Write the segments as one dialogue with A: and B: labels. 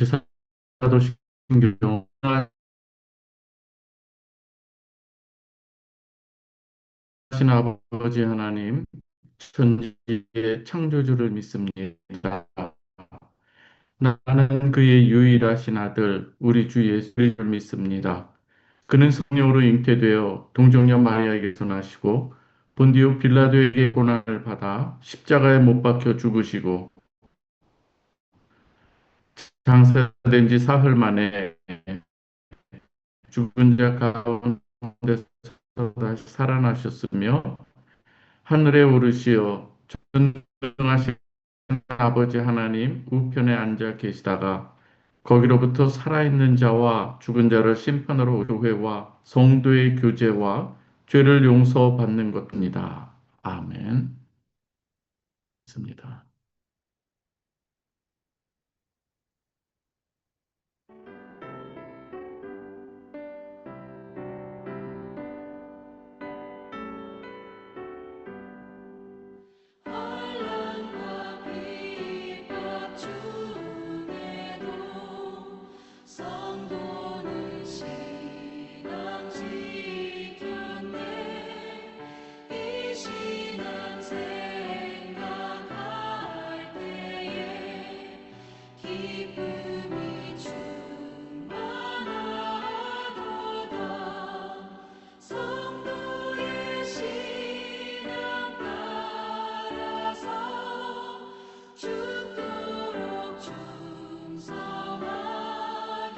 A: 사도신경 하신 아버지 하나님, 천지의 창조주를 믿습니다. 나는 그의 유일하신 아들, 우리 주 예수를 믿습니다. 그는 성령으로 잉태되어 동정녀 마리아에게서 나시고 본디오 빌라도에게 고난을 받아 십자가에 못 박혀 죽으시고 장사된 지 사흘 만에 죽은 자 가운데서 다시 살아나셨으며 하늘에 오르시어 전능하신 아버지 하나님 우편에 앉아 계시다가 거기로부터 살아있는 자와 죽은 자를 심판으로 교회와 성도의 교제와 죄를 용서받는 것입니다. 아멘. 있습니다.
B: 환난과 핍박 중에도 성도는 신앙 지켰네. 이 신앙 생각할 때에 기쁨이 충만하도다. 성도의 신앙 따라서 죽도록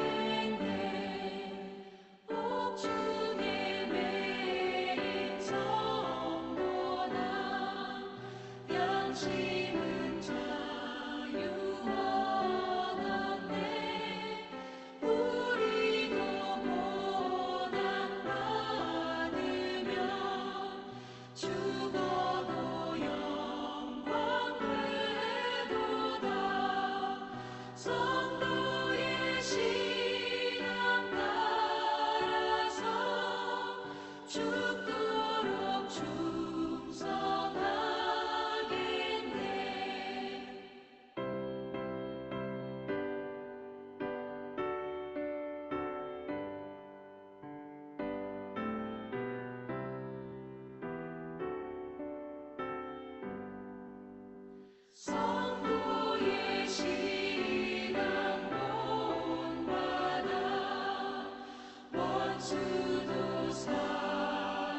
B: 충성하겠네. 옥중에 매인 성도나 양심은 자유원하네. 우리도 고난받으며 죽어도 영광 되도다. 성도의 신앙 따라서 죽도록 충성하겠네. 성도의 신앙 본받아 원수도 사랑하겠네.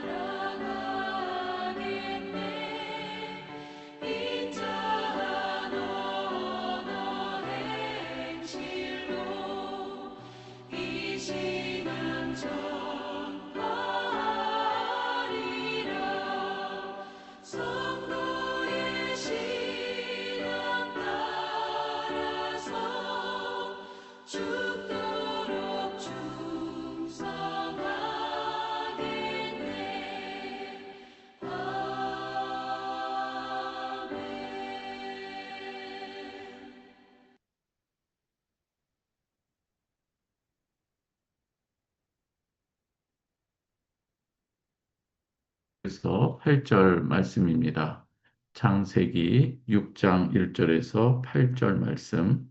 B: 인자한 언어 행실로 이 신앙 전파하리라. 성도의 신앙 따라서 죽도록 충성하겠네. 아멘.
A: 그래서 8절 말씀입니다. 창세기 6장 1절에서 8절 말씀.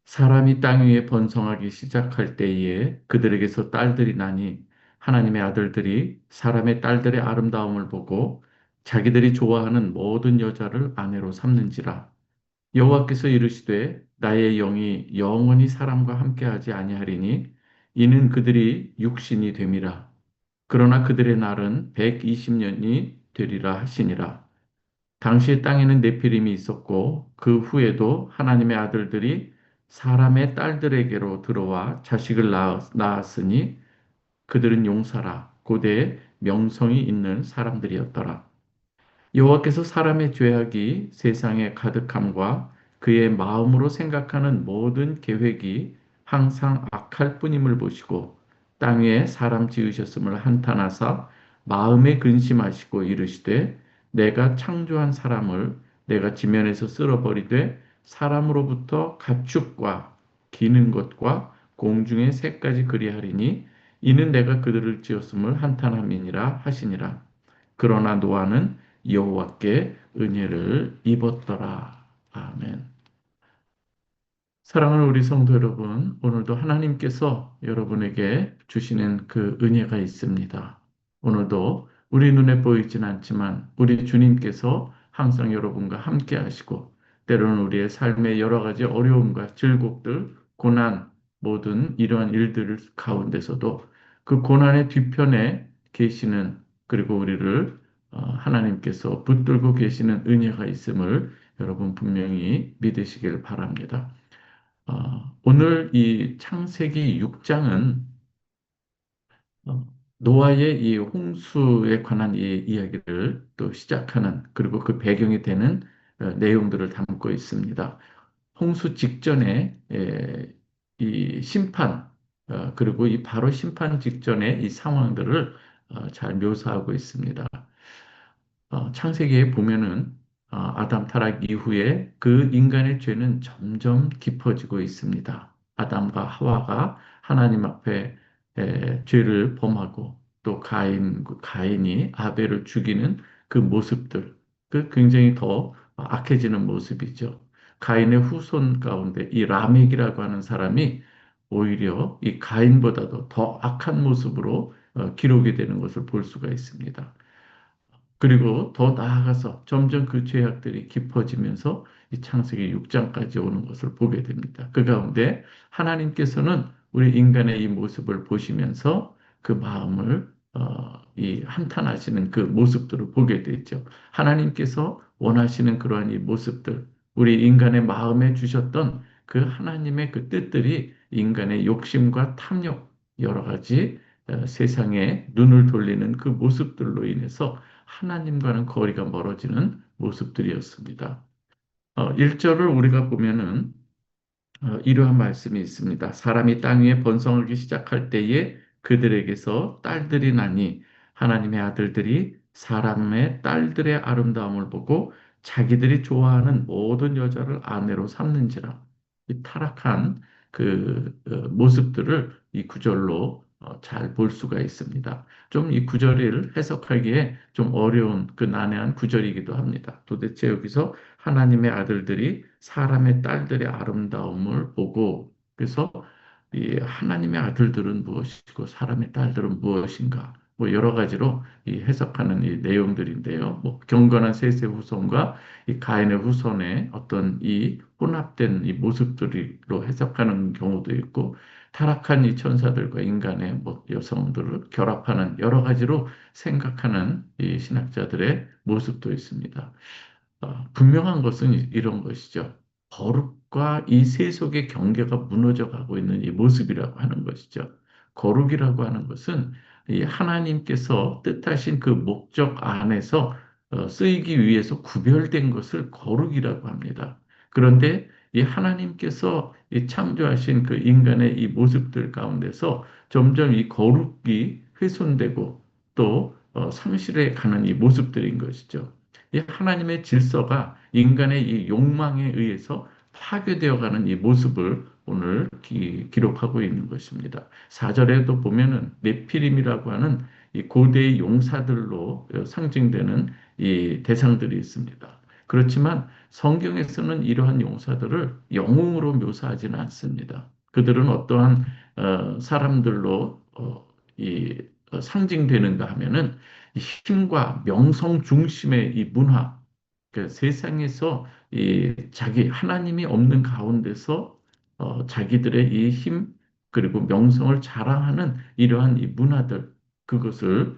A: 사람이 땅 위에 번성하기 시작할 때에 그들에게서 딸들이 나니 하나님의 아들들이 사람의 딸들의 아름다움을 보고 자기들이 좋아하는 모든 여자를 아내로 삼는지라. 여호와께서 이르시되 나의 영이 영원히 사람과 함께하지 아니하리니 이는 그들이 육신이 됨이라. 그러나 그들의 날은 120년이 되리라 하시니라. 당시에 땅에는 네피림이 있었고 그 후에도 하나님의 아들들이 사람의 딸들에게로 들어와 자식을 낳았으니 그들은 용사라 고대에 명성이 있는 사람들이었더라. 여호와께서 사람의 죄악이 세상에 가득함과 그의 마음으로 생각하는 모든 계획이 항상 악할 뿐임을 보시고 땅 위에 사람 지으셨음을 한탄하사 마음에 근심하시고 이르시되 내가 창조한 사람을 내가 지면에서 쓸어버리되 사람으로부터 가축과 기는 것과 공중의 새까지 그리하리니 이는 내가 그들을 지었음을 한탄함이니라 하시니라. 그러나 노아는 여호와께 은혜를 입었더라. 아멘. 사랑하는 우리 성도 여러분, 오늘도 하나님께서 여러분에게 주시는 그 은혜가 있습니다. 오늘도 우리 눈에 보이진 않지만 우리 주님께서 항상 여러분과 함께 하시고 때로는 우리의 삶의 여러 가지 어려움과 질곡들, 고난, 모든 이러한 일들 가운데서도 그 고난의 뒤편에 계시는 그리고 우리를 하나님께서 붙들고 계시는 은혜가 있음을 여러분 분명히 믿으시길 바랍니다. 오늘 이 창세기 6장은 노아의 이 홍수에 관한 이 이야기를 또 시작하는 그리고 그 배경이 되는 내용들을 담고 있습니다. 홍수 직전에 이 심판 그리고 이 바로 심판 직전의 이 상황들을 잘 묘사하고 있습니다. 창세기에 보면은 아담 타락 이후에 그 인간의 죄는 점점 깊어지고 있습니다. 아담과 하와가 하나님 앞에 죄를 범하고 또 가인이 아벨을 죽이는 그 모습들, 그 굉장히 더 악해지는 모습이죠. 가인의 후손 가운데 이 라멕이라고 하는 사람이 오히려 이 가인보다도 더 악한 모습으로 기록이 되는 것을 볼 수가 있습니다. 그리고 더 나아가서 점점 그 죄악들이 깊어지면서 이 창세기 6장까지 오는 것을 보게 됩니다. 그 가운데 하나님께서는 우리 인간의 이 모습을 보시면서 그 마음을 이 한탄하시는 그 모습들을 보게 되죠. 하나님께서 원하시는 그러한 이 모습들, 우리 인간의 마음에 주셨던 그 하나님의 그 뜻들이 인간의 욕심과 탐욕, 여러 가지 세상에 눈을 돌리는 그 모습들로 인해서 하나님과는 거리가 멀어지는 모습들이었습니다. 1절을 우리가 보면은 이러한 말씀이 있습니다. 사람이 땅 위에 번성하기 시작할 때에 그들에게서 딸들이 나니 하나님의 아들들이 사람의 딸들의 아름다움을 보고 자기들이 좋아하는 모든 여자를 아내로 삼는지라. 이 타락한 그 모습들을 이 구절로 잘 볼 수가 있습니다. 좀 이 구절을 해석하기에 좀 어려운 그 난해한 구절이기도 합니다. 도대체 여기서 하나님의 아들들이 사람의 딸들의 아름다움을 보고 그래서 이 하나님의 아들들은 무엇이고 사람의 딸들은 무엇인가 뭐 여러 가지로 이 해석하는 이 내용들인데요. 뭐 경건한 셋의 후손과 이 가인의 후손의 어떤 이 혼합된 이 모습들로 해석하는 경우도 있고 타락한 이 천사들과 인간의 뭐 여성들을 결합하는 여러 가지로 생각하는 이 신학자들의 모습도 있습니다. 분명한 것은 이런 것이죠. 거룩과 이 세속의 경계가 무너져 가고 있는 이 모습이라고 하는 것이죠. 거룩이라고 하는 것은 이 하나님께서 뜻하신 그 목적 안에서 쓰이기 위해서 구별된 것을 거룩이라고 합니다. 그런데 이 하나님께서 이 창조하신 그 인간의 이 모습들 가운데서 점점 이 거룩이 훼손되고 또 상실해 가는 이 모습들인 것이죠. 이 하나님의 질서가 인간의 이 욕망에 의해서 파괴되어 가는 이 모습을 오늘 기록하고 있는 것입니다. 4절에도 보면은 네피림이라고 하는 이 고대의 용사들로 상징되는 이 대상들이 있습니다. 그렇지만 성경에서는 이러한 용사들을 영웅으로 묘사하지는 않습니다. 그들은 어떠한 사람들로 상징되는가 하면은 이 힘과 명성 중심의 이 문화, 그 세상에서 이 자기 하나님이 없는 가운데서 자기들의 이 힘 그리고 명성을 자랑하는 이러한 이 문화들 그것을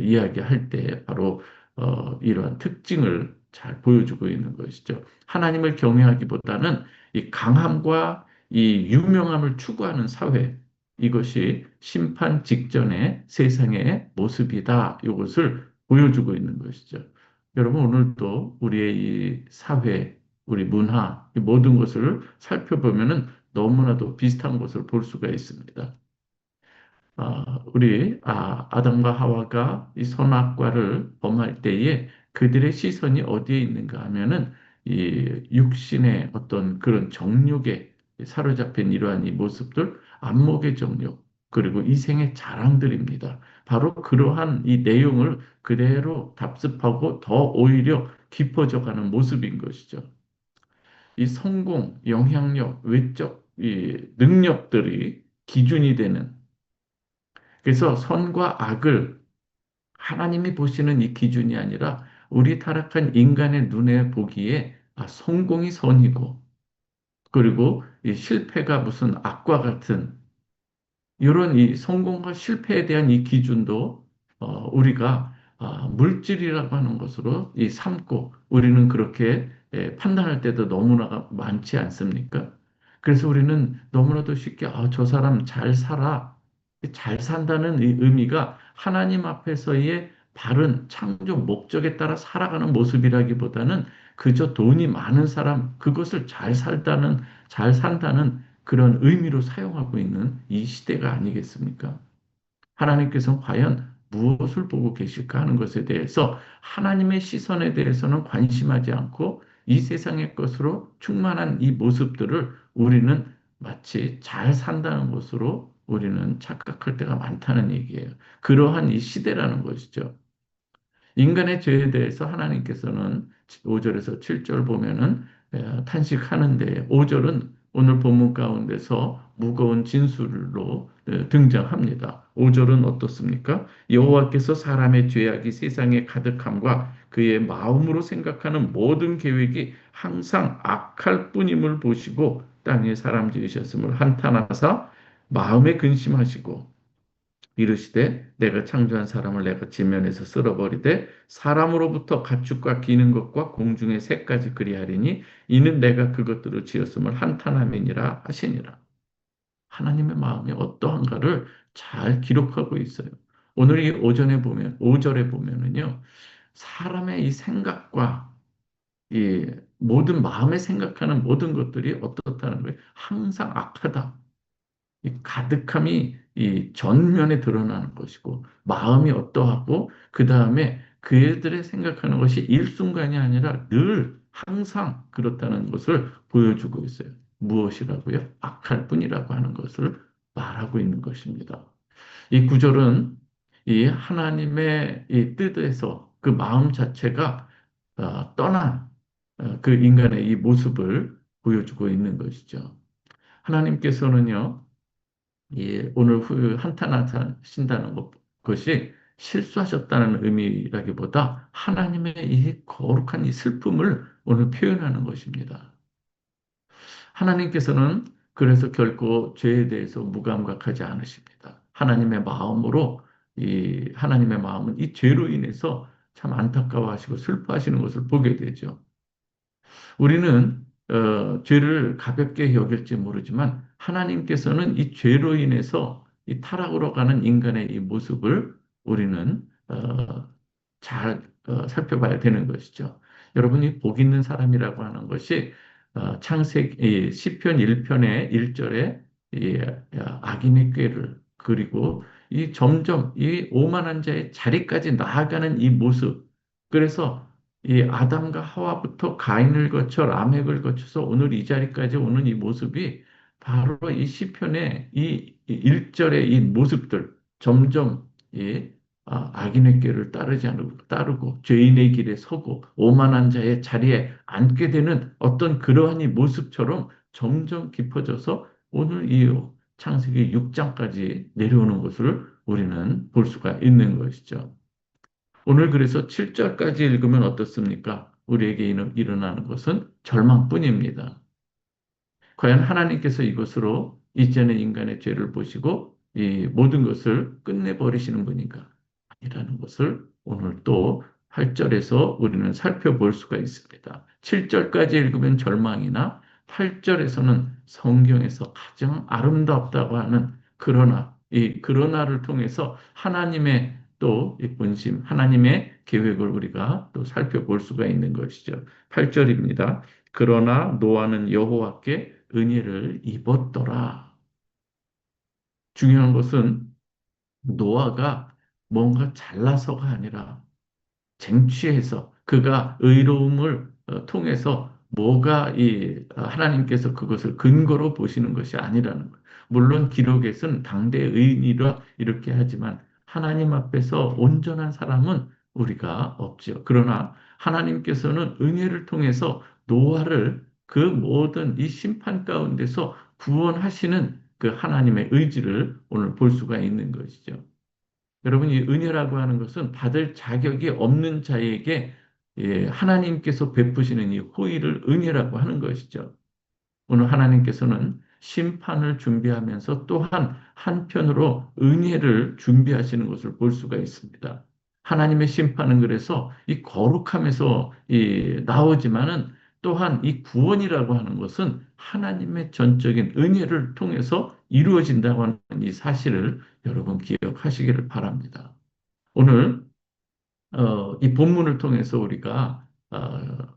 A: 이야기할 때 바로 이러한 특징을 잘 보여주고 있는 것이죠. 하나님을 경외하기보다는 이 강함과 이 유명함을 추구하는 사회 이것이 심판 직전의 세상의 모습이다. 이것을 보여주고 있는 것이죠. 여러분, 오늘도 우리의 이 사회, 우리 문화, 이 모든 것을 살펴보면은 너무나도 비슷한 것을 볼 수가 있습니다. 아담과 하와가 이 선악과를 범할 때에 그들의 시선이 어디에 있는가 하면은 이 육신의 어떤 그런 정욕에 사로잡힌 이러한 이 모습들, 안목의 정욕, 그리고 이생의 자랑들입니다. 바로 그러한 이 내용을 그대로 답습하고 더 오히려 깊어져 가는 모습인 것이죠. 이 성공, 영향력, 외적 이 능력들이 기준이 되는, 그래서 선과 악을 하나님이 보시는 이 기준이 아니라 우리 타락한 인간의 눈에 보기에 성공이 선이고, 그리고 이 실패가 무슨 악과 같은 이런 이 성공과 실패에 대한 이 기준도 우리가 물질이라고 하는 것으로 이 삼고 우리는 그렇게 판단할 때도 너무나 많지 않습니까? 그래서 우리는 너무나도 쉽게 저 사람 잘 살아. 잘 산다는 이 의미가 하나님 앞에서의 바른 창조 목적에 따라 살아가는 모습이라기보다는 그저 돈이 많은 사람, 그것을 잘 산다는 그런 의미로 사용하고 있는 이 시대가 아니겠습니까? 하나님께서는 과연 무엇을 보고 계실까 하는 것에 대해서 하나님의 시선에 대해서는 관심하지 않고 이 세상의 것으로 충만한 이 모습들을 우리는 마치 잘 산다는 것으로 우리는 착각할 때가 많다는 얘기예요. 그러한 이 시대라는 것이죠. 인간의 죄에 대해서 하나님께서는 5절에서 7절 보면은 탄식하는데 5절은 오늘 본문 가운데서 무거운 진술로 등장합니다. 5절은 어떻습니까? 여호와께서 사람의 죄악이 세상에 가득함과 그의 마음으로 생각하는 모든 계획이 항상 악할 뿐임을 보시고 땅에 사람 지으셨음을 한탄하사 마음에 근심하시고 이르시되 내가 창조한 사람을 내가 지면에서 쓸어버리되 사람으로부터 가축과 기는 것과 공중의 새까지 그리하리니 이는 내가 그것들을 지었음을 한탄함이니라 하시니라. 하나님의 마음이 어떠한가를 잘 기록하고 있어요. 오늘 이 오전에 보면 5절에 보면은요. 사람의 이 생각과 이 모든 마음에 생각하는 모든 것들이 어떻다는 거예요? 항상 악하다. 이 가득함이 이 전면에 드러나는 것이고 마음이 어떠하고 그 다음에 그들의 생각하는 것이 일순간이 아니라 늘 항상 그렇다는 것을 보여주고 있어요. 무엇이라고요? 악할 뿐이라고 하는 것을 말하고 있는 것입니다. 이 구절은 이 하나님의 이 뜻에서 그 마음 자체가 떠난 그 인간의 이 모습을 보여주고 있는 것이죠. 하나님께서는요, 오늘 한탄하신다는 것이 실수하셨다는 의미라기보다 하나님의 이 거룩한 이 슬픔을 오늘 표현하는 것입니다. 하나님께서는 그래서 결코 죄에 대해서 무감각하지 않으십니다. 하나님의 마음으로 이 하나님의 마음은 이 죄로 인해서 참 안타까워하시고 슬퍼하시는 것을 보게 되죠. 우리는 죄를 가볍게 여길지 모르지만 하나님께서는 이 죄로 인해서 이 타락으로 가는 인간의 이 모습을 우리는 잘 살펴봐야 되는 것이죠. 여러분이 복 있는 사람이라고 하는 것이 창세기 시편 1편의 1절에 이 악인의 꾀를 그리고 이 점점 이 오만한 자의 자리까지 나아가는 이 모습. 그래서 이 아담과 하와부터 가인을 거쳐 라멕을 거쳐서 오늘 이 자리까지 오는 이 모습이 바로 이 시편의 이 1절의 이 모습들 점점 이 악인의 길을 따르고 죄인의 길에 서고 오만한 자의 자리에 앉게 되는 어떤 그러한 이 모습처럼 점점 깊어져서 오늘 이 창세기 6장까지 내려오는 것을 우리는 볼 수가 있는 것이죠. 오늘 그래서 7절까지 읽으면 어떻습니까? 우리에게 일어나는 것은 절망뿐입니다. 과연 하나님께서 이것으로 이제는 인간의 죄를 보시고 이 모든 것을 끝내버리시는 분인가? 아니라는 것을 오늘 또 8절에서 우리는 살펴볼 수가 있습니다. 7절까지 읽으면 절망이나 8절에서는 성경에서 가장 아름답다고 하는 그러나, 이 그러나를 통해서 하나님의 또 이 본심, 하나님의 계획을 우리가 또 살펴볼 수가 있는 것이죠. 8절입니다. 그러나 노아는 여호와께 은혜를 입었더라. 중요한 것은 노아가 뭔가 잘나서가 아니라 쟁취해서 그가 의로움을 통해서 뭐가 하나님께서 그것을 근거로 보시는 것이 아니라는 거예요. 물론 기록에서는 당대 의인이라 이렇게 하지만 하나님 앞에서 온전한 사람은 우리가 없지요. 그러나 하나님께서는 은혜를 통해서 노아를 그 모든 이 심판 가운데서 구원하시는 그 하나님의 의지를 오늘 볼 수가 있는 것이죠. 여러분, 이 은혜라고 하는 것은 받을 자격이 없는 자에게 하나님께서 베푸시는 이 호의를 은혜라고 하는 것이죠. 오늘 하나님께서는 심판을 준비하면서 또한 한편으로 은혜를 준비하시는 것을 볼 수가 있습니다. 하나님의 심판은 그래서 이 거룩함에서 나오지만은 또한 이 구원이라고 하는 것은 하나님의 전적인 은혜를 통해서 이루어진다고 하는 이 사실을 여러분 기억하시기를 바랍니다. 오늘 이 본문을 통해서 우리가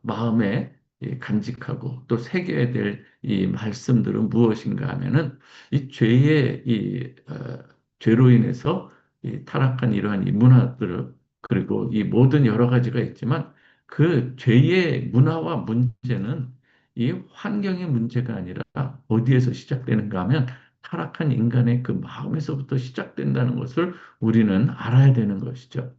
A: 마음에 간직하고 또 새겨야 될 이 말씀들은 무엇인가 하면은 이 죄의 죄로 인해서 이 타락한 이러한 이 문화들을 그리고 이 모든 여러 가지가 있지만 그 죄의 문화와 문제는 이 환경의 문제가 아니라 어디에서 시작되는가 하면 타락한 인간의 그 마음에서부터 시작된다는 것을 우리는 알아야 되는 것이죠.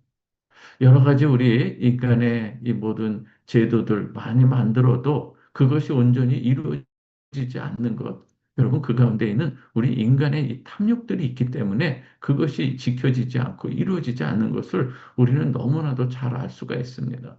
A: 여러 가지 우리 인간의 이 모든 제도들 많이 만들어도 그것이 온전히 이루어지지 않는 것. 여러분, 그 가운데 있는 우리 인간의 이 탐욕들이 있기 때문에 그것이 지켜지지 않고 이루어지지 않는 것을 우리는 너무나도 잘 알 수가 있습니다.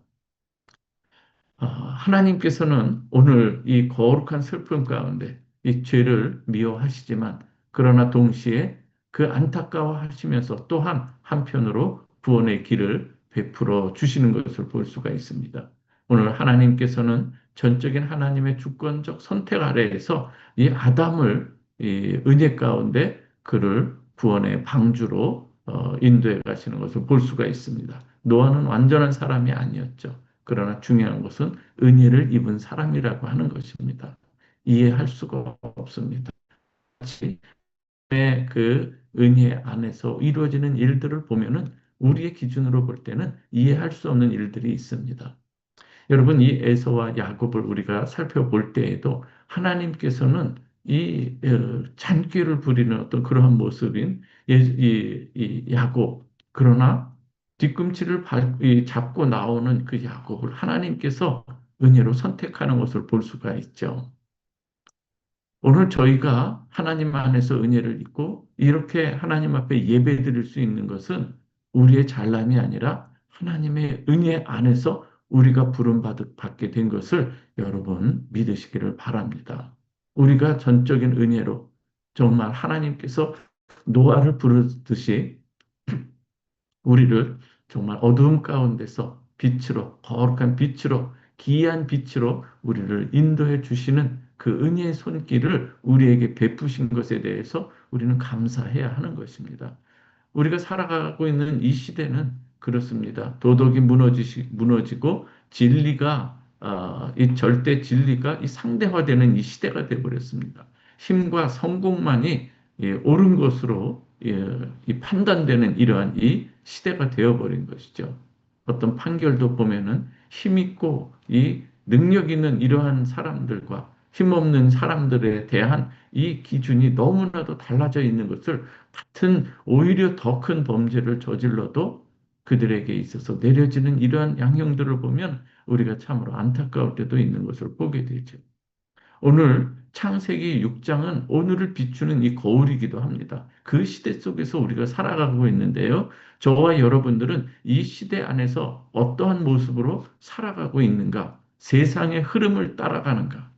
A: 하나님께서는 오늘 이 거룩한 슬픔 가운데 이 죄를 미워하시지만 그러나 동시에 그 안타까워하시면서 또한 한편으로 구원의 길을 베풀어 주시는 것을 볼 수가 있습니다. 오늘 하나님께서는 전적인 하나님의 주권적 선택 아래에서 이 아담을 이 은혜 가운데 그를 구원의 방주로 인도해 가시는 것을 볼 수가 있습니다. 노아는 완전한 사람이 아니었죠. 그러나 중요한 것은 은혜를 입은 사람이라고 하는 것입니다. 이해할 수가 없습니다. 마치 그 은혜 안에서 이루어지는 일들을 보면은 우리의 기준으로 볼 때는 이해할 수 없는 일들이 있습니다. 여러분, 이 에서와 야곱을 우리가 살펴볼 때에도 하나님께서는 이 잔꾀를 부리는 어떤 그러한 모습인 이 야곱, 그러나 뒤꿈치를 잡고 나오는 그 야곱을 하나님께서 은혜로 선택하는 것을 볼 수가 있죠. 오늘 저희가 하나님 안에서 은혜를 입고 이렇게 하나님 앞에 예배 드릴 수 있는 것은 우리의 잘남이 아니라 하나님의 은혜 안에서 우리가 받게 된 것을 여러분 믿으시기를 바랍니다. 우리가 전적인 은혜로 정말 하나님께서 노아를 부르듯이 우리를 정말 어두움 가운데서 빛으로, 거룩한 빛으로, 기이한 빛으로 우리를 인도해 주시는 그 은혜의 손길을 우리에게 베푸신 것에 대해서 우리는 감사해야 하는 것입니다. 우리가 살아가고 있는 이 시대는 그렇습니다. 도덕이 무너지고 진리가 이 절대 진리가 이 상대화되는 이 시대가 되어버렸습니다. 힘과 성공만이 옳은 것으로 이 판단되는 이러한 이 시대가 되어버린 것이죠. 어떤 판결도 보면은 힘 있고 이 능력 있는 이러한 사람들과 힘없는 사람들에 대한 이 기준이 너무나도 달라져 있는 것을 같은 오히려 더 큰 범죄를 저질러도 그들에게 있어서 내려지는 이러한 양형들을 보면 우리가 참으로 안타까울 때도 있는 것을 보게 되죠. 오늘 창세기 6장은 오늘을 비추는 이 거울이기도 합니다. 그 시대 속에서 우리가 살아가고 있는데요. 저와 여러분들은 이 시대 안에서 어떠한 모습으로 살아가고 있는가? 세상의 흐름을 따라가는가?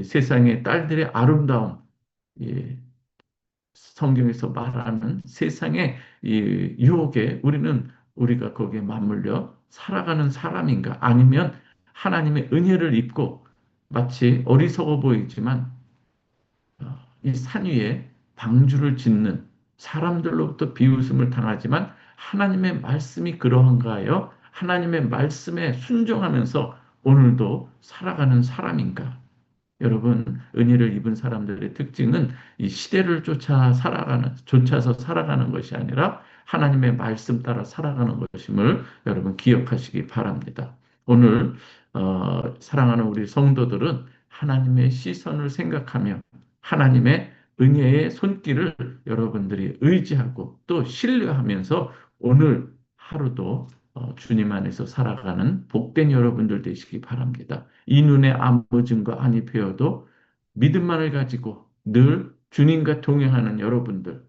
A: 세상의 딸들의 아름다움, 예, 성경에서 말하는 세상의 이 유혹에 우리가 거기에 맞물려 살아가는 사람인가? 아니면 하나님의 은혜를 입고 마치 어리석어 보이지만 이 산 위에 방주를 짓는 사람들로부터 비웃음을 당하지만 하나님의 말씀이 그러한가 하여 하나님의 말씀에 순종하면서 오늘도 살아가는 사람인가? 여러분, 은혜를 입은 사람들의 특징은 이 시대를 쫓아서 살아가는 것이 아니라 하나님의 말씀 따라 살아가는 것임을 여러분 기억하시기 바랍니다. 오늘, 사랑하는 우리 성도들은 하나님의 시선을 생각하며 하나님의 은혜의 손길을 여러분들이 의지하고 또 신뢰하면서 오늘 하루도 주님 안에서 살아가는 복된 여러분들 되시기 바랍니다. 이 눈에 아무 증거 아니 배어도 믿음만을 가지고 늘 주님과 동행하는 여러분들,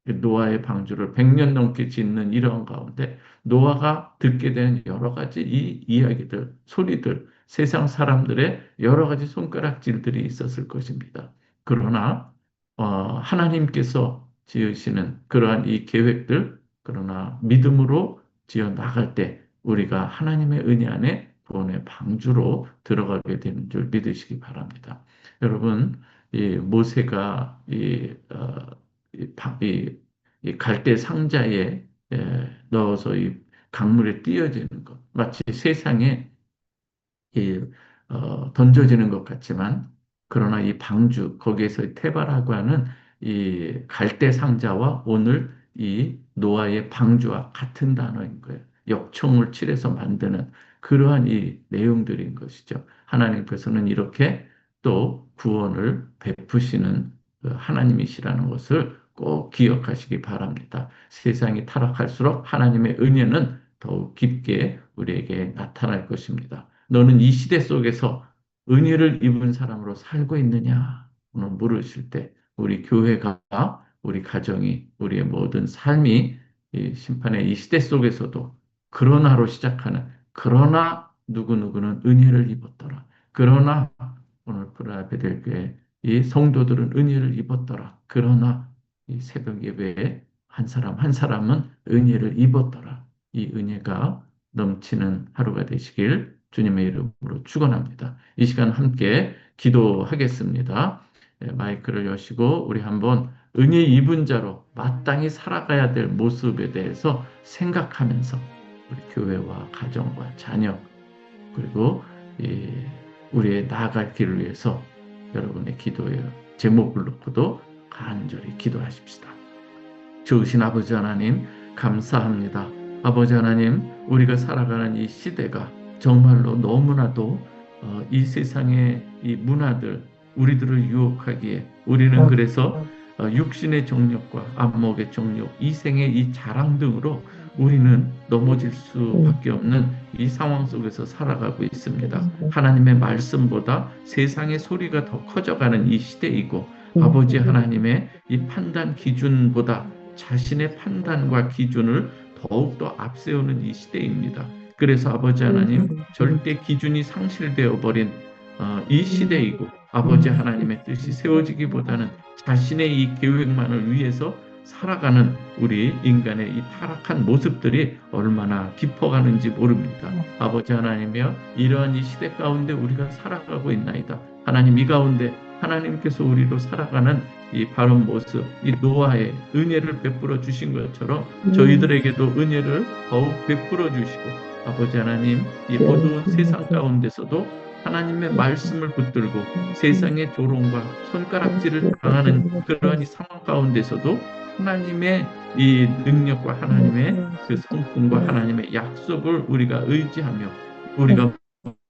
A: 노아의 방주를 100년 넘게 짓는 이런 가운데 노아가 듣게 된 여러 가지 이 이야기들, 소리들, 세상 사람들의 여러 가지 손가락질들이 있었을 것입니다. 그러나 하나님께서 지으시는 그러한 이 계획들, 그러나 믿음으로 지어 나갈 때 우리가 하나님의 은혜 안에 구원의 방주로 들어가게 되는 줄 믿으시기 바랍니다. 여러분, 이 모세가 이 갈대 상자에 넣어서 이 강물에 띄어지는 것, 마치 세상에 이, 던져지는 것 같지만, 그러나 이 방주, 거기에서 테바라고 하는 이 갈대 상자와 오늘 이 노아의 방주와 같은 단어인 거예요. 역청을 칠해서 만드는 그러한 이 내용들인 것이죠. 하나님께서는 이렇게 또 구원을 베푸시는 그 하나님이시라는 것을 꼭 기억하시기 바랍니다. 세상이 타락할수록 하나님의 은혜는 더욱 깊게 우리에게 나타날 것입니다. 너는 이 시대 속에서 은혜를 입은 사람으로 살고 있느냐? 오늘 물으실 때 우리 교회가, 우리 가정이, 우리의 모든 삶이 이 심판의 이 시대 속에서도 그러나로 시작하는 그러나 누구누구는 은혜를 입었더라. 그러나 오늘 브라베델교회 이 성도들은 은혜를 입었더라. 그러나 이 새벽 예배에 한 사람 한 사람은 은혜를 입었더라. 이 은혜가 넘치는 하루가 되시길 주님의 이름으로 축원합니다. 이 시간 함께 기도하겠습니다. 마이크를 여시고 우리 한번 은혜 입은 자로 마땅히 살아가야 될 모습에 대해서 생각하면서 우리 교회와 가정과 자녀 그리고 우리의 나아갈 길을 위해서 여러분의 기도의 제목을 놓고도 간절히 기도하십시다. 좋으신 아버지 하나님 감사합니다. 아버지 하나님 우리가 살아가는 이 시대가 정말로 너무나도 이 세상의 이 문화들 우리들을 유혹하기에 우리는 그래서 육신의 정욕과 안목의 정욕, 이생의 이 자랑 등으로 우리는 넘어질 수밖에 없는 이 상황 속에서 살아가고 있습니다. 하나님의 말씀보다 세상의 소리가 더 커져가는 이 시대이고 아버지 하나님의 이 판단 기준보다 자신의 판단과 기준을 더욱더 앞세우는 이 시대입니다. 그래서 아버지 하나님 절대 기준이 상실되어 버린 이 시대이고 아버지 하나님의 뜻이 세워지기보다는 자신의 이 계획만을 위해서 살아가는 우리 인간의 이 타락한 모습들이 얼마나 깊어가는지 모릅니다. 아버지 하나님이여 이러한 이 시대 가운데 우리가 살아가고 있나이다. 하나님 이 가운데 하나님께서 우리로 살아가는 이 바른 모습, 이 노아의 은혜를 베풀어 주신 것처럼 저희들에게도 은혜를 더욱 베풀어 주시고 아버지 하나님 이 어두운 세상 가운데서도 하나님의 말씀을 붙들고 세상의 조롱과 손가락질을 당하는 그러한 이 상황 가운데서도 하나님의 이 능력과 하나님의 그 성품과 하나님의 약속을 우리가 의지하며 우리가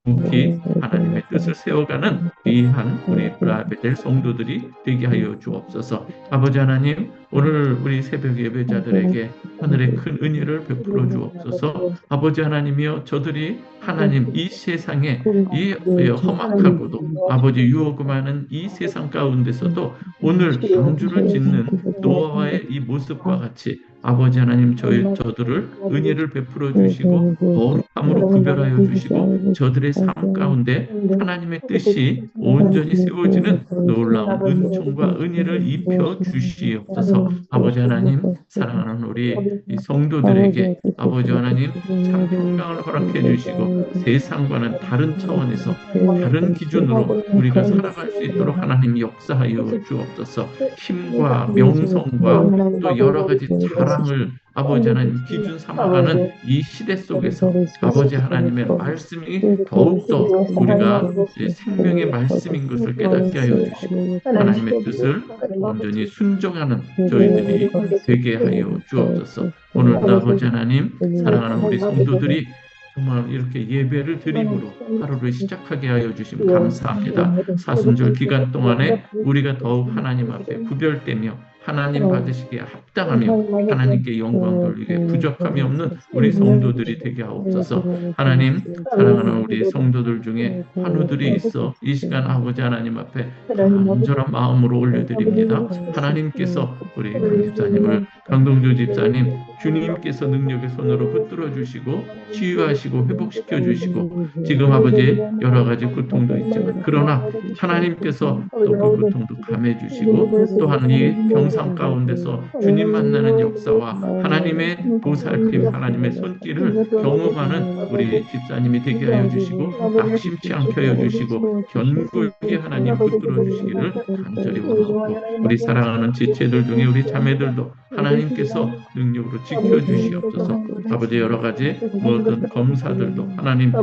A: 묵묵히 하나님의 뜻을 세워가는 귀한 우리 브라베델 성도들이 되게 하여 주옵소서. 아버지 하나님 오늘 우리 새벽 예배자들에게 하늘의 큰 은혜를 베풀어 주옵소서. 아버지 하나님이여 저들이 하나님 이 세상에 이 험악하고도 아버지 유혹 많은 이 세상 가운데서도 오늘 방주를 짓는 노아와의 이 모습과 같이 아버지 하나님 저들을 은혜를 베풀어 주시고 거룩함으로 구별하여 주시고 저들의 삶 가운데 하나님의 뜻이 온전히 세워지는 놀라운 은총과 은혜를 입혀 주시옵소서. 아버지 하나님 사랑하는 우리 이 성도들에게 아버지 하나님 참 평강을 허락해 주시고 세상과는 다른 차원에서 다른 기준으로 우리가 살아갈 수 있도록 하나님 역사하여 주옵소서. 힘과 명성과 또 여러 가지 자랑을 아버지 하나님 기준 삼아가는 이 시대 속에서 아버지 하나님의 말씀이 더욱더 우리가 생명의 말씀인 것을 깨닫게 하여 주시고 하나님의 뜻을 온전히 순종하는 저희들이 되게 하여 주옵소서. 오늘도 아버지 하나님 사랑하는 우리 성도들이 정말 이렇게 예배를 드림으로 하루를 시작하게 하여 주심 감사합니다. 사순절 기간 동안에 우리가 더욱 하나님 앞에 구별되며 하나님 받으시기에 합당하며 하나님께 영광 돌리기에 부족함이 없는 우리 성도들이 되게 하옵소서. 하나님, 사랑하는 우리 성도들 중에 환우들이 있어 이 시간 아버지 하나님 앞에 간절한 마음으로 올려드립니다. 하나님께서 우리 강 집사님을, 강동주 집사님, 주님께서 능력의 손으로 붙들어 주시고 치유하시고 회복시켜 주시고, 지금 아버지 여러 가지 고통도 있지만 그러나 하나님께서 또 그 고통도 감해 주시고, 또한 이 병상 가운데서 주님 만나는 역사와 하나님의 보살핌, 하나님의 손길을 경험하는 우리 집사님이 되게 하여 주시고, 낙심치 않게 하여 주시고, 견고하게 하나님 붙들어 주시기를 간절히 원하고, 우리 사랑하는 지체들 중에 우리 자매들도 하나님께서 능력으로 지켜주시옵소서. 아버지 여러 가지 모든 검사들도 하나님 다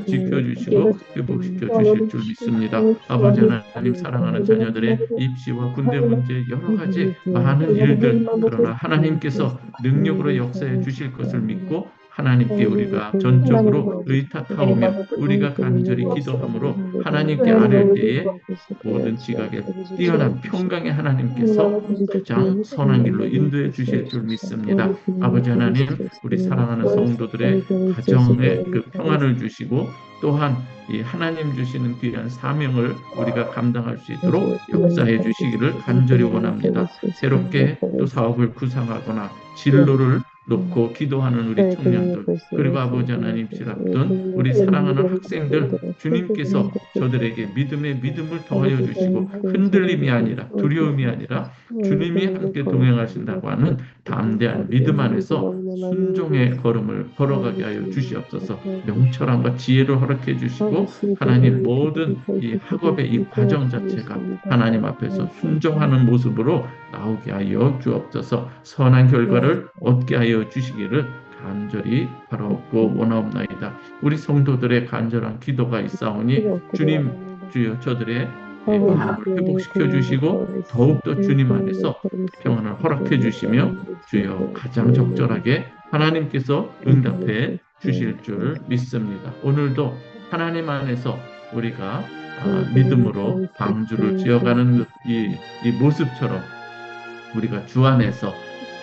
A: 지켜주시고 회복시켜 주실 줄 믿습니다. 아버지 하나님, 사랑하는 자녀들의 입시와 군대 문제, 여러 가지 많은 일들, 그러나 하나님께서 능력으로 역사해 주실 것을 믿고 하나님께 우리가 전적으로 의탁하오며 우리가 간절히 기도함으로 하나님께 아뢰을 때에 모든 지각에 뛰어난 평강의 하나님께서 가장 선한 길로 인도해 주실 줄 믿습니다. 아버지 하나님, 우리 사랑하는 성도들의 가정에 그 평안을 주시고, 또한 이 하나님 주시는 귀한 사명을 우리가 감당할 수 있도록 역사해 주시기를 간절히 원합니다. 새롭게 또 사업을 구상하거나 진로를 놓고 기도하는 우리 청년들, 그리고 아버지 하나님 시랍던 우리 사랑하는 학생들, 주님께서 저들에게 믿음의 믿음을 더하여 주시고 흔들림이 아니라 두려움이 아니라 주님이 함께 동행하신다고 하는 담대한 믿음 안에서 순종의 걸음을 걸어가게 하여 주시옵소서. 명철함과 지혜를 허락해 주시고, 하나님 모든 이 학업의 이 과정 자체가 하나님 앞에서 순종하는 모습으로 나오게 하여 주옵소서. 선한 결과를 얻게 하여 주시기를 간절히 바라옵고 원하옵나이다. 우리 성도들의 간절한 기도가 있사오니 주님, 주여 저들의 마음을 회복시켜 주시고 더욱더 주님 안에서 평안을 허락해 주시며, 주여 가장 적절하게 하나님께서 응답해 주실 줄 믿습니다. 오늘도 하나님 안에서 우리가 믿음으로 방주를 지어가는 이 모습처럼 우리가 주 안에서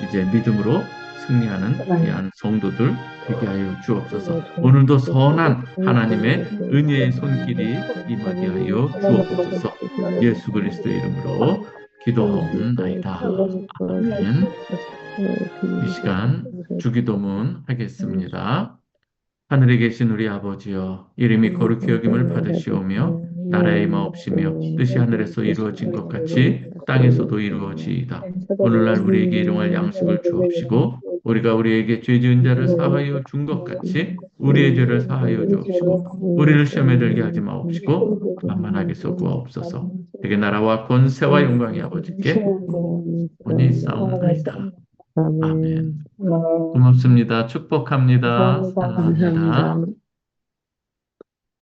A: 이제 믿음으로 승리하는 귀한 성도들 되게 하여 주옵소서. 오늘도 선한 하나님의 은혜의 손길이 임하게 하여 주옵소서. 예수 그리스도의 이름으로 기도하옵나이다. 아멘. 이 시간 주기도문 하겠습니다. 하늘에 계신 우리 아버지여, 이름이 거룩히 여김을 받으시오며 나라의 임하옵시며 뜻이 하늘에서 이루어진 것 같이 땅에서도 이루어지이다. 오늘날 우리에게 일용할 양식을 주옵시고 우리가 우리에게 죄 지은 자를 사하여 준 것 같이 우리의 죄를 사하여 주옵시고 우리를 시험에 들게 하지 마옵시고 만만하게서 구하옵소서. 되게 나라와 권세와 영광이 아버지께 원이 있사옵나이다. 아멘. 고맙습니다. 축복합니다. 사랑합니다.